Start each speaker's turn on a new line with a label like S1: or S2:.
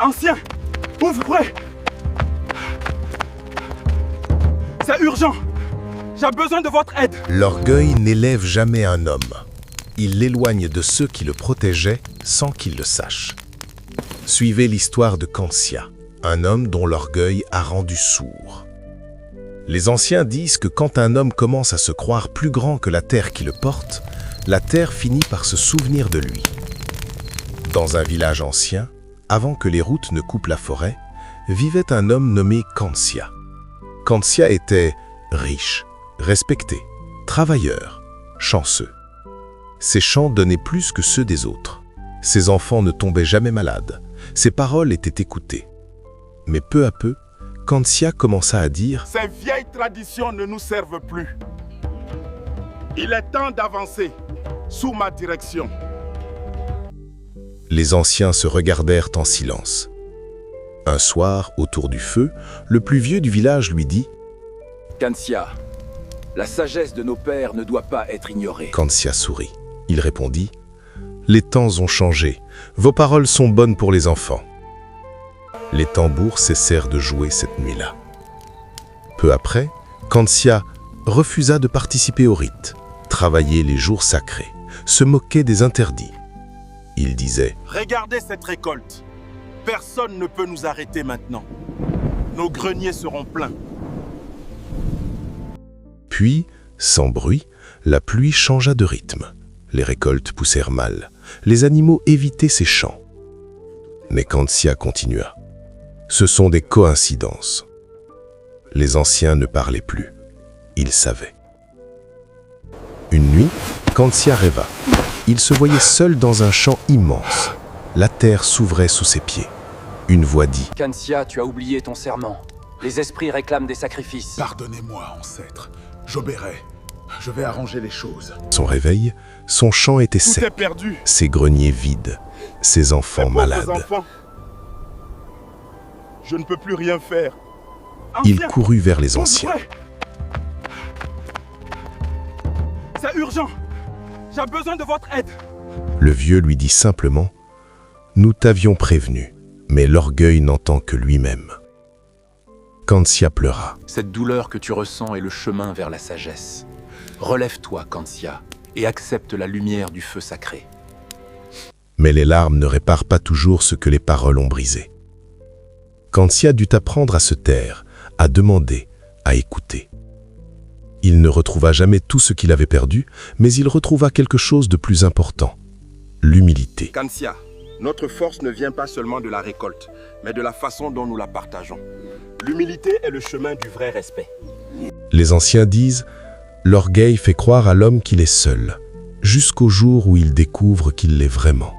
S1: Ancien, ouvrez! C'est urgent! J'ai besoin de votre aide!
S2: L'orgueil n'élève jamais un homme. Il l'éloigne de ceux qui le protégeaient sans qu'il le sache. Suivez l'histoire de Kantsia, un homme dont l'orgueil a rendu sourd. Les anciens disent que quand un homme commence à se croire plus grand que la terre qui le porte, la terre finit par se souvenir de lui. Dans un village ancien, avant que les routes ne coupent la forêt, vivait un homme nommé Kantsia. Kantsia était riche, respecté, travailleur, chanceux. Ses chants donnaient plus que ceux des autres. Ses enfants ne tombaient jamais malades. Ses paroles étaient écoutées. Mais peu à peu, Kantsia commença à dire «
S1: Ces vieilles traditions ne nous servent plus. Il est temps d'avancer sous ma direction. »
S2: Les anciens se regardèrent en silence. Un soir, autour du feu, le plus vieux du village lui dit
S3: « Kantsia, la sagesse de nos pères ne doit pas être ignorée. »
S2: Kantsia sourit. Il répondit « Les temps ont changé. Vos paroles sont bonnes pour les enfants. » Les tambours cessèrent de jouer cette nuit-là. Peu après, Kantsia refusa de participer au rite, travailler les jours sacrés, se moquer des interdits. Il disait
S1: « Regardez cette récolte. Personne ne peut nous arrêter maintenant. Nos greniers seront pleins. »
S2: Puis, sans bruit, la pluie changea de rythme. Les récoltes poussèrent mal. Les animaux évitaient ces champs. Mais Kantsia continua. Ce sont des coïncidences. Les anciens ne parlaient plus. Ils savaient. Une nuit, Kantsia rêva. Il se voyait seul dans un champ immense. La terre s'ouvrait sous ses pieds. Une voix dit «
S3: Kantsia, tu as oublié ton serment. Les esprits réclament des sacrifices. »
S4: Pardonnez-moi, ancêtre. J'obéirai. Je vais arranger les choses.
S2: Son réveil, son champ était
S1: Tout
S2: sec,
S1: est perdu.
S2: ses greniers vides, ses enfants
S1: Ces pauvres
S2: malades.
S1: enfants. Je ne peux plus rien faire.
S2: Il
S1: Ancien,
S2: courut vers les anciens.
S1: ouvrez! C'est urgent. J'ai besoin de votre aide.
S2: Le vieux lui dit simplement « Nous t'avions prévenu, mais l'orgueil n'entend que lui-même. » Kantsia pleura.
S3: Cette douleur que tu ressens est le chemin vers la sagesse. Relève-toi, Kantsia, et accepte la lumière du feu sacré.
S2: Mais les larmes ne réparent pas toujours ce que les paroles ont brisé. Kantsia dut apprendre à se taire, à demander, à écouter. Il ne retrouva jamais tout ce qu'il avait perdu, mais il retrouva quelque chose de plus important, l'humilité.
S1: Kantsia, notre force ne vient pas seulement de la récolte, mais de la façon dont nous la partageons. L'humilité est le chemin du vrai respect.
S2: Les anciens disent « L'orgueil fait croire à l'homme qu'il est seul, jusqu'au jour où il découvre qu'il l'est vraiment. »